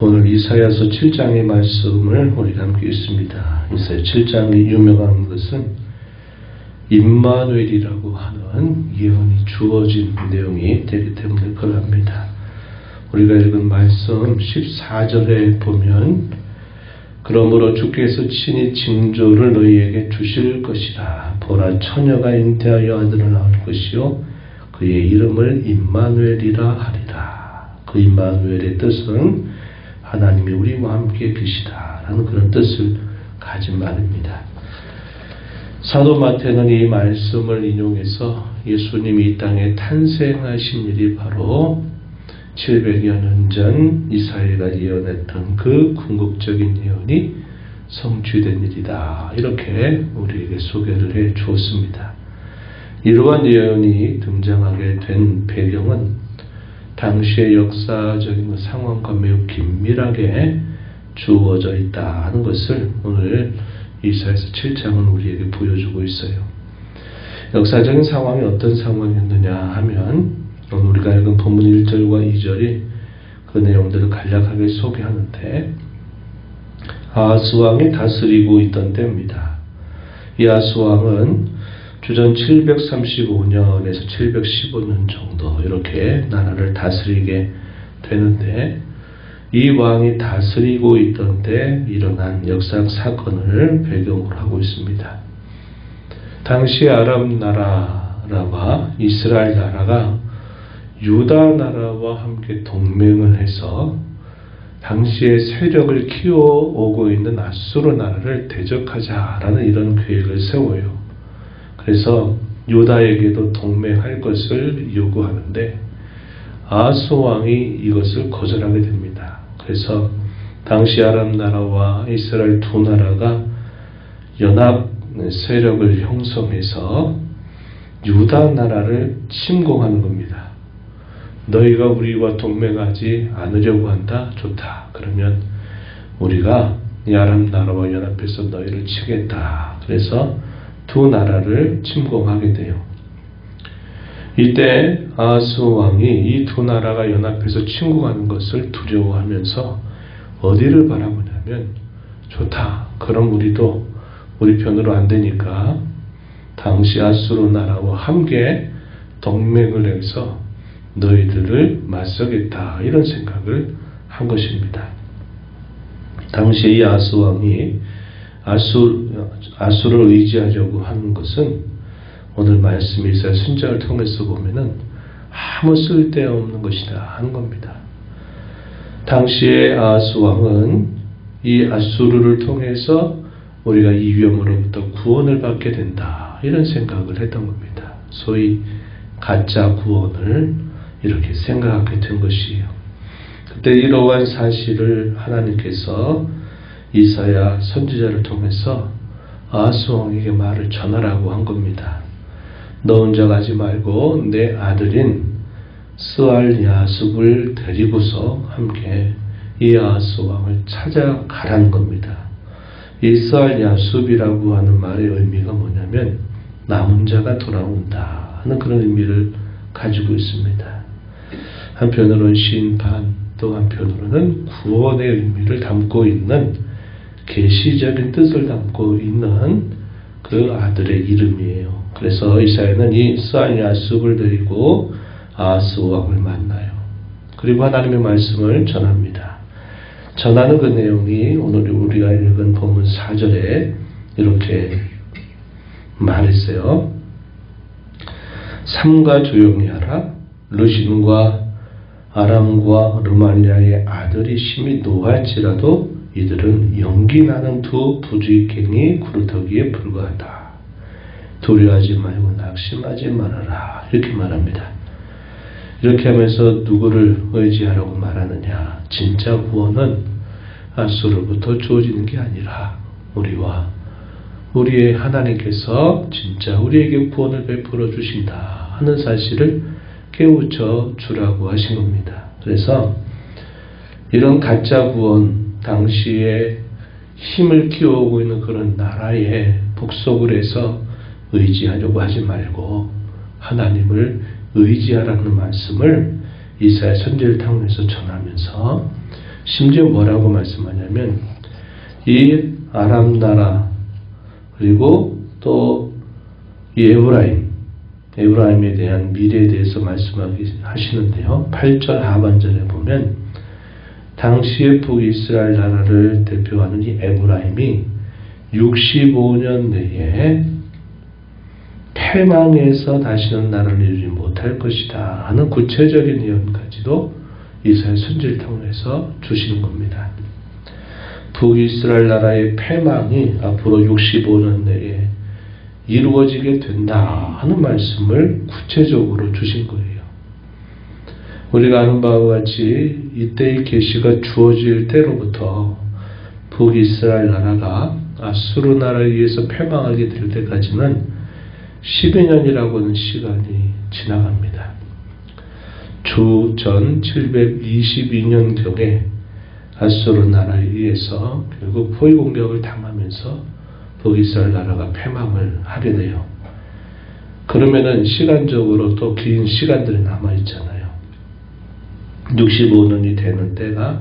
오늘 이사야서 7장의 말씀을 우리가 함께 읽습니다. 이사야 7장이 유명한 것은 임마누엘이라고 하는 예언이 주어진 내용이 되기 때문에 그러합니다. 우리가 읽은 말씀 14절에 보면 그러므로 주께서 친히 징조를 너희에게 주실 것이라. 보라, 처녀가 잉태하여 아들을 낳을 것이요 그의 이름을 임마누엘이라 하리라. 그 임마누엘의 뜻은 하나님이 우리와 함께 계시다 라는 그런 뜻을 가진 말입니다. 사도 마태는 이 말씀을 인용해서 예수님이 이 땅에 탄생하신 일이 바로 700여 년 전 이사야가 예언했던 그 궁극적인 예언이 성취된 일이다, 이렇게 우리에게 소개를 해 주었습니다. 이러한 예언이 등장하게 된 배경은 당시의 역사적인 상황과 매우 긴밀하게 주어져 있다 하는 것을 오늘 이사야서 7장은 우리에게 보여주고 있어요. 역사적인 상황이 어떤 상황이었느냐 하면 오늘 우리가 읽은 본문 1절과 2절이 그 내용들을 간략하게 소개하는데, 아하스 왕이 다스리고 있던 때입니다. 이 아하스 왕은 주전 735년에서 715년 정도 이렇게 나라를 다스리게 되는데, 이 왕이 다스리고 있던 때 일어난 역사적 사건을 배경으로 하고 있습니다. 당시 아람 나라와 이스라엘 나라가 유다 나라와 함께 동맹을 해서 당시에 세력을 키워오고 있는 아수르 나라를 대적하자라는 이런 계획을 세워요. 그래서 유다에게도 동맹할 것을 요구하는데 아하스 왕이 이것을 거절하게 됩니다. 그래서 당시 아람 나라와 이스라엘 두 나라가 연합 세력을 형성해서 유다 나라를 침공하는 겁니다. 너희가 우리와 동맹하지 않으려고 한다? 좋다. 그러면 우리가 이 아람 나라와 연합해서 너희를 치겠다. 그래서 두 나라를 침공하게 돼요. 이때 아하스 왕이 이 두 나라가 연합해서 침공하는 것을 두려워하면서 어디를 바라보냐면, 좋다. 그럼 우리도 우리 편으로 안 되니까 당시 아수르 나라와 함께 동맹을 해서 너희들을 맞서겠다, 이런 생각을 한 것입니다. 당시 이 아하스 왕이 아수를 의지하려고 하는 것은 오늘 말씀 이사야 선지자를 통해서 보면은 아무 쓸데없는 것이다 하는 겁니다. 당시에 아하스 왕은 이 아수르를 통해서 우리가 이 위험으로부터 구원을 받게 된다, 이런 생각을 했던 겁니다. 소위 가짜 구원을 이렇게 생각하게 된 것이에요. 그때 이러한 사실을 하나님께서 이사야 선지자를 통해서 아하스 왕에게 말을 전하라고 한 겁니다. 너 혼자 가지 말고 내 아들인 스알야습을 데리고서 함께 이 아하스 왕을 찾아가라는 겁니다. 이 스알야습이라고 하는 말의 의미가 뭐냐면 남은 자가 돌아온다 하는 그런 의미를 가지고 있습니다. 한편으로는 심판, 또 한편으로는 구원의 의미를 담고 있는 계시적인 뜻을 담고 있는 그 아들의 이름이에요. 그래서 이사야는 이 스알야습을 데리고 아하스 왕을 만나요. 그리고 하나님의 말씀을 전합니다. 전하는 그 내용이 오늘 우리가 읽은 본문 4절에 이렇게 말했어요. 삼가 조용히 하라. 르신과 아람과 르말리아의 아들이 심히 노할지라도 이들은 연기 나는 두 부지깽이 구루터기에 불과하다. 두려워하지 말고 낙심하지 말아라. 이렇게 말합니다. 이렇게 하면서 누구를 의지하라고 말하느냐? 진짜 구원은 아수르로부터 주어지는 게 아니라 우리와 우리의 하나님께서 진짜 우리에게 구원을 베풀어 주신다 하는 사실을 깨우쳐 주라고 하신 겁니다. 그래서 이런 가짜 구원, 당시에 힘을 키워오고 있는 그런 나라에 복속을 해서 의지하려고 하지 말고 하나님을 의지하라는 말씀을 이사야 선지자를 통해서 전하면서 심지어 뭐라고 말씀하냐면 이 아람 나라 그리고 또 이 에브라임에 대한 미래에 대해서 말씀하시는데요. 8절 하반절에 보면 당시의 북이스라엘 나라를 대표하는 이 에브라임이 65년 내에 패망해서 다시는 나라를 이루지 못할 것이다 하는 구체적인 예언까지도 이사야 선지를 통해서 주시는 겁니다. 북이스라엘 나라의 패망이 앞으로 65년 내에 이루어지게 된다 하는 말씀을 구체적으로 주신 거예요. 우리가 아는 바와 같이 이때의 계시가 주어질 때로부터 북이스라엘 나라가 아수르 나라에 의해서 패망하게 될 때까지는 12년이라고 하는 시간이 지나갑니다. 주전 722년경에 아수르 나라에 의해서 결국 포위 공격을 당하면서 북이스라엘 나라가 패망을 하게 돼요. 그러면은 시간적으로 또 긴 시간들이 남아있잖아요. 65년이 되는 때가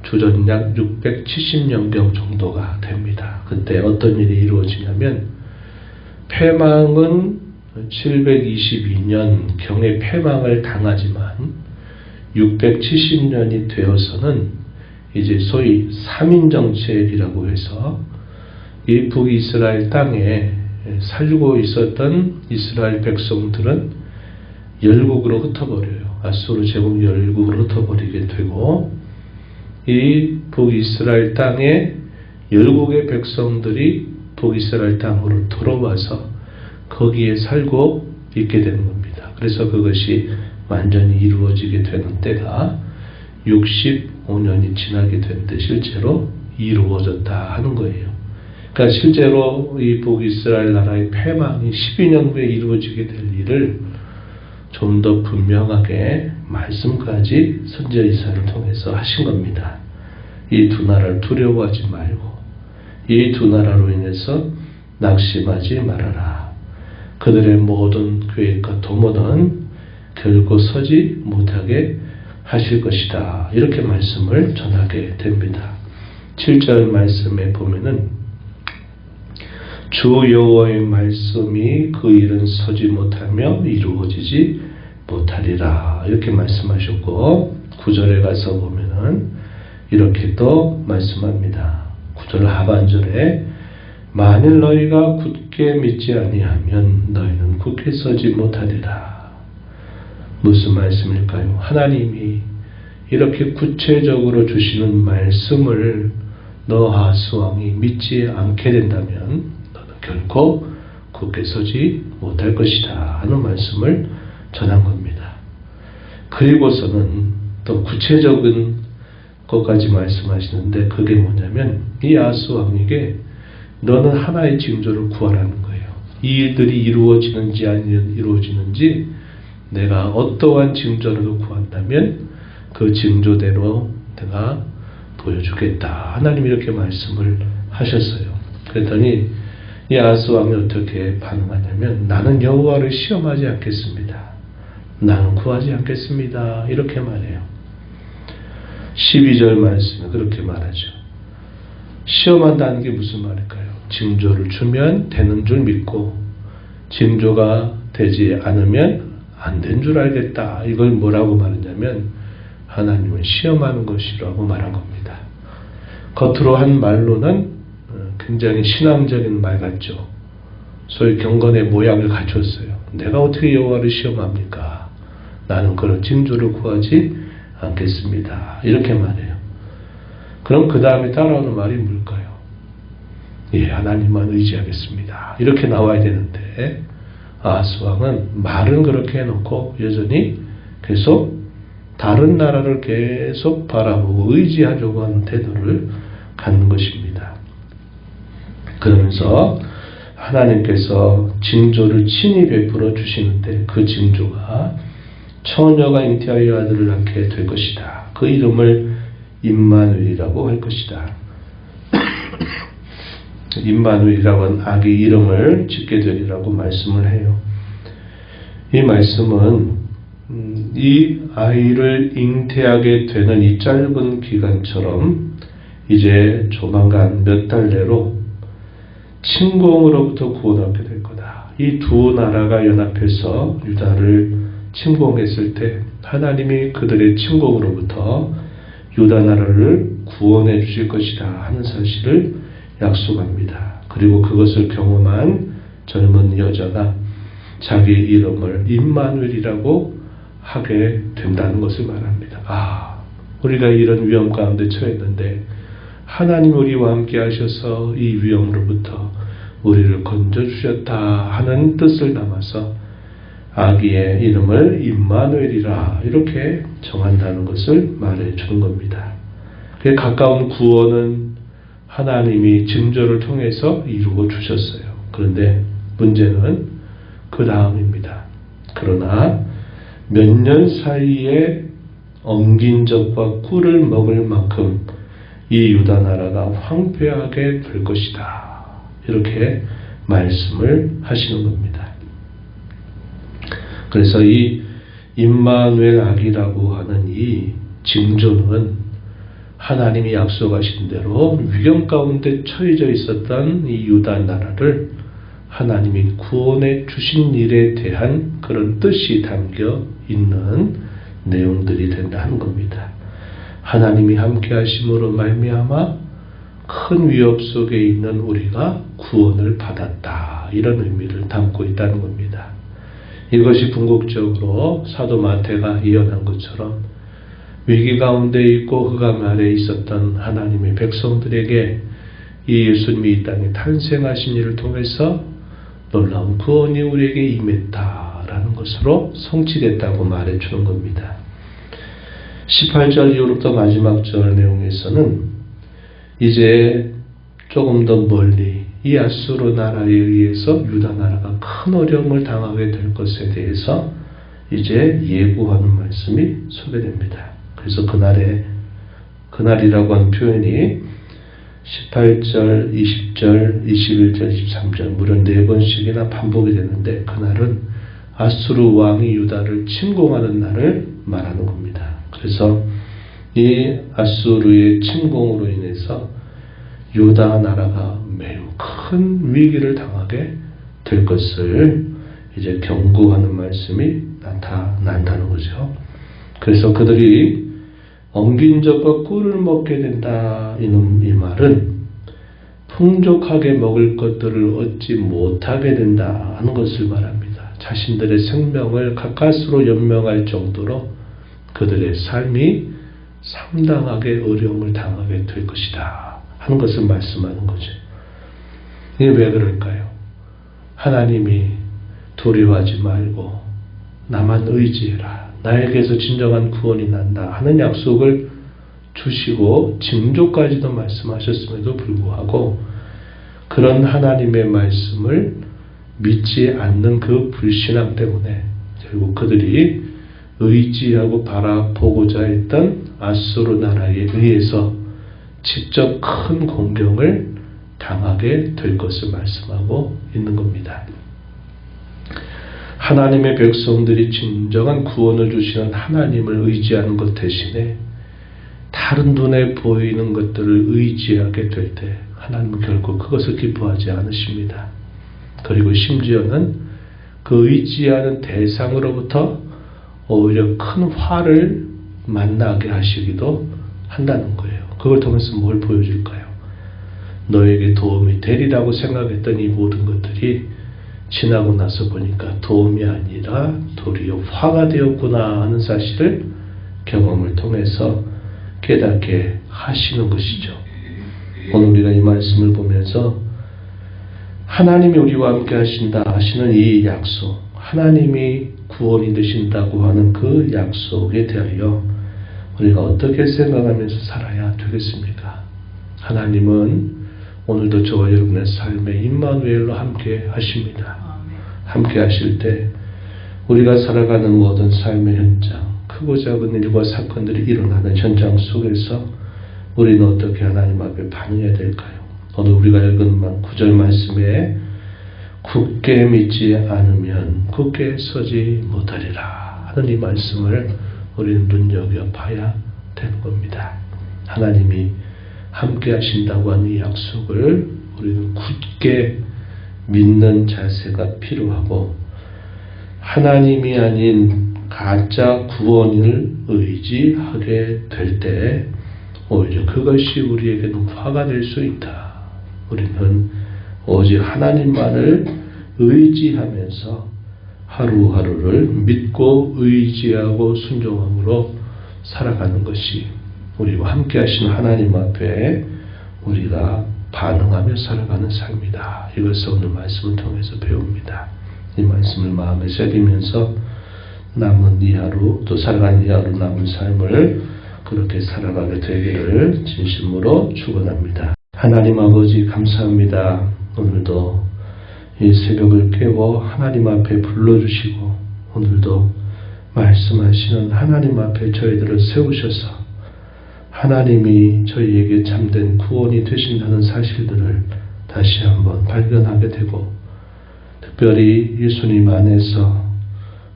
주전 약 670년경 정도가 됩니다. 그때 어떤 일이 이루어지냐면 패망은 722년경에 패망을 당하지만 670년이 되어서는 이제 소위 3인 정책이라고 해서 이 북이스라엘 땅에 살고 있었던 이스라엘 백성들은 열국으로 흩어버려요. 아수르 제국 열국으로 흩어버리게 되고 이 북이스라엘 땅에 열국의 백성들이 북이스라엘 땅으로 들어와서 거기에 살고 있게 되는 겁니다. 그래서 그것이 완전히 이루어지게 되는 때가 65년이 지나게 되는데 실제로 이루어졌다 하는 거예요. 그러니까 실제로 이 북이스라엘 나라의 패망이 12년 후에 이루어지게 될 일을 좀 더 분명하게 말씀까지 선지자 이사야를 통해서 하신 겁니다. 이 두 나라를 두려워하지 말고 이 두 나라로 인해서 낙심하지 말아라. 그들의 모든 계획과 도모는 결코 서지 못하게 하실 것이다. 이렇게 말씀을 전하게 됩니다. 7절 말씀에 보면은 주 여호와의 말씀이 그 일은 서지 못하며 이루어지지 못하리라. 이렇게 말씀하셨고 9절에 가서 보면은 이렇게 또 말씀합니다. 9절 하반절에 만일 너희가 굳게 믿지 아니하면 너희는 굳게 서지 못하리라. 무슨 말씀일까요? 하나님이 이렇게 구체적으로 주시는 말씀을 너 아하스 왕이 믿지 않게 된다면 너는 결코 굳게 서지 못할 것이다 하는 말씀을 전한 겁니다. 그리고서는 또 구체적인 것까지 말씀하시는데 그게 뭐냐면 이 아하스 왕에게 너는 하나의 징조를 구하라는 거예요. 이 일들이 이루어지는지 아니면 이루어지는지 내가 어떠한 징조를 구한다면 그 징조대로 내가 보여주겠다. 하나님 이렇게 말씀을 하셨어요. 그랬더니 이 아하스 왕이 어떻게 반응하냐면 나는 여호와를 시험하지 않겠습니다. 나는 구하지 않겠습니다. 이렇게 말해요. 12절 말씀에 그렇게 말하죠. 시험한다는 게 무슨 말일까요? 징조를 주면 되는 줄 믿고 징조가 되지 않으면 안 된 줄 알겠다. 이걸 뭐라고 말하냐면 하나님은 시험하는 것이라고 말한 겁니다. 겉으로 한 말로는 굉장히 신앙적인 말 같죠. 소위 경건의 모양을 갖췄어요. 내가 어떻게 여호와를 시험합니까? 나는 그런 징조를 구하지 않겠습니다. 이렇게 말해요. 그럼 그 다음에 따라오는 말이 뭘까요? 예, 하나님만 의지하겠습니다. 이렇게 나와야 되는데 아하스 왕은 말은 그렇게 해놓고 여전히 계속 다른 나라를 계속 바라보고 의지하려고 하는 태도를 갖는 것입니다. 그러면서 하나님께서 징조를 친히 베풀어 주시는데 그 징조가 처녀가 잉태하여 아들을 낳게 될 것이다. 그 이름을 임마누엘이라고 할 것이다. 임마누엘이라고 하는 아기 이름을 짓게 되리라고 말씀을 해요. 이 말씀은 이 아이를 잉태하게 되는 이 짧은 기간처럼 이제 조만간 몇 달 내로 침공으로부터 구원받게 될 거다. 이 두 나라가 연합해서 유다를 침공했을 때 하나님이 그들의 침공으로부터 유다 나라를 구원해 주실 것이다 하는 사실을 약속합니다. 그리고 그것을 경험한 젊은 여자가 자기 이름을 임마누엘이라고 하게 된다는 것을 말합니다. 우리가 이런 위험 가운데 처했는데 하나님 우리와 함께 하셔서 이 위험으로부터 우리를 건져주셨다 하는 뜻을 담아서 아기의 이름을 임마누엘이라 이렇게 정한다는 것을 말해주는 겁니다. 그 가까운 구원은 하나님이 징조를 통해서 이루어 주셨어요. 그런데 문제는 그 다음입니다. 그러나 몇 년 사이에 엉긴 젖과 꿀을 먹을 만큼 이 유다 나라가 황폐하게 될 것이다. 이렇게 말씀을 하시는 겁니다. 그래서 이 임마누엘 아기라고 하는 이 징조는 하나님이 약속하신 대로 위험 가운데 처해져 있었던 이 유다 나라를 하나님이 구원해 주신 일에 대한 그런 뜻이 담겨 있는 내용들이 된다는 겁니다. 하나님이 함께 하심으로 말미암아 큰 위협 속에 있는 우리가 구원을 받았다. 이런 의미를 담고 있다는 겁니다. 이것이 궁극적으로 사도 마태가 예언한 것처럼 위기 가운데 있고 흑암 아래에 있었던 하나님의 백성들에게 이 예수님이 이 땅에 탄생하신 일을 통해서 놀라운 구원이 우리에게 임했다라는 것으로 성취됐다고 말해주는 겁니다. 18절 이후로부터 마지막 절 내용에서는 이제 조금 더 멀리 이 아수르 나라에 의해서 유다 나라가 큰 어려움을 당하게 될 것에 대해서 이제 예고하는 말씀이 소개됩니다. 그래서 그날이라고 하는 표현이 18절, 20절, 21절, 23절 무려 4번씩이나 반복이 되는데 그날은 아수르 왕이 유다를 침공하는 날을 말하는 겁니다. 그래서 이 아수르의 침공으로 인해서 유다 나라가 매우 큰 위기를 당하게 될 것을 이제 경고하는 말씀이 나타난다는 거죠. 그래서 그들이 엉긴 젖과 꿀을 먹게 된다. 이 말은 풍족하게 먹을 것들을 얻지 못하게 된다 하는 것을 말합니다. 자신들의 생명을 가까스로 연명할 정도로 그들의 삶이 상당하게 어려움을 당하게 될 것이다 하는 것을 말씀하는 거죠. 이게 왜 그럴까요? 하나님이 두려워하지 말고 나만 의지해라. 나에게서 진정한 구원이 난다 하는 약속을 주시고 징조까지도 말씀하셨음에도 불구하고 그런 하나님의 말씀을 믿지 않는 그 불신앙 때문에 결국 그들이 의지하고 바라보고자 했던 아수르 나라에 의해서 직접 큰 공경을 당하게 될 것을 말씀하고 있는 겁니다. 하나님의 백성들이 진정한 구원을 주시는 하나님을 의지하는 것 대신에 다른 눈에 보이는 것들을 의지하게 될 때 하나님은 결국 그것을 기뻐하지 않으십니다. 그리고 심지어는 그 의지하는 대상으로부터 오히려 큰 화를 만나게 하시기도 한다는 거예요. 그걸 통해서 뭘 보여줄까요? 너에게 도움이 되리라고 생각했던 이 모든 것들이 지나고 나서 보니까 도움이 아니라 도리어 화가 되었구나 하는 사실을 경험을 통해서 깨닫게 하시는 것이죠. 오늘 우리가 이 말씀을 보면서 하나님이 우리와 함께 하신다 하시는 이 약속, 하나님이 구원이 되신다고 하는 그 약속에 대하여 우리가 어떻게 생각하면서 살아야 되겠습니까? 하나님은 오늘도 저와 여러분의 삶에 임마누엘로 함께 하십니다. 함께 하실 때 우리가 살아가는 모든 삶의 현장, 크고 작은 일과 사건들이 일어나는 현장 속에서 우리는 어떻게 하나님 앞에 반응해야 될까요? 오늘 우리가 읽은 9절 말씀에 굳게 믿지 않으면 굳게 서지 못하리라 하는 이 말씀을 우리는 눈여겨봐야 되는 겁니다. 하나님이 함께 하신다고 하는 이 약속을 우리는 굳게 믿는 자세가 필요하고, 하나님이 아닌 가짜 구원을 의지하게 될 때 오히려 그것이 우리에게는 화가 될 수 있다. 우리는 오직 하나님만을 의지하면서 하루하루를 믿고 의지하고 순종함으로 살아가는 것이, 우리와 함께 하신 하나님 앞에 우리가 반응하며 살아가는 삶이다. 이것을 오늘 말씀을 통해서 배웁니다. 이 말씀을 마음에 새기면서 남은 이 하루, 또 살아가는 이 하루 남은 삶을 그렇게 살아가게 되기를 진심으로 축원합니다. 하나님 아버지 감사합니다. 오늘도 이 새벽을 깨워 하나님 앞에 불러주시고, 오늘도 말씀하시는 하나님 앞에 저희들을 세우셔서 하나님이 저희에게 참된 구원이 되신다는 사실들을 다시 한번 발견하게 되고, 특별히 예수님 안에서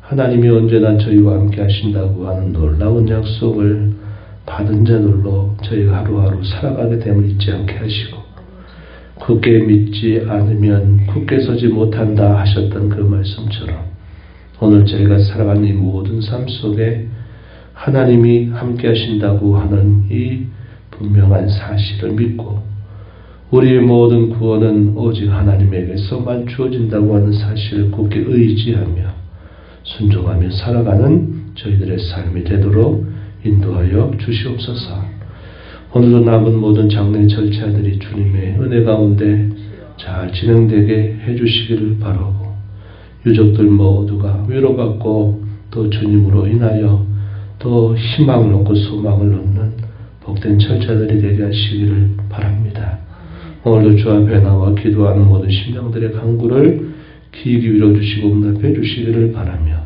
하나님이 언제나 저희와 함께 하신다고 하는 놀라운 약속을 받은 자들로 저희가 하루하루 살아가게 됨을 잊지 않게 하시고, 굳게 믿지 않으면 굳게 서지 못한다 하셨던 그 말씀처럼 오늘 저희가 살아가는 이 모든 삶 속에 하나님이 함께 하신다고 하는 이 분명한 사실을 믿고, 우리의 모든 구원은 오직 하나님에게서만 주어진다고 하는 사실을 굳게 의지하며 순종하며 살아가는 저희들의 삶이 되도록 인도하여 주시옵소서. 오늘도 남은 모든 장례 절차들이 주님의 은혜 가운데 잘 진행되게 해주시기를 바라고, 유족들 모두가 위로받고 또 주님으로 인하여 또 희망을 얻고 소망을 얻는 복된 절차들이 되게 하시기를 바랍니다. 오늘도 주 앞에 나와 기도하는 모든 심령들의 간구를 귀 기울여 주시고 응답해 주시기를 바라며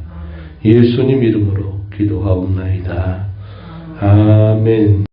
예수님 이름으로 기도하옵나이다. 아멘.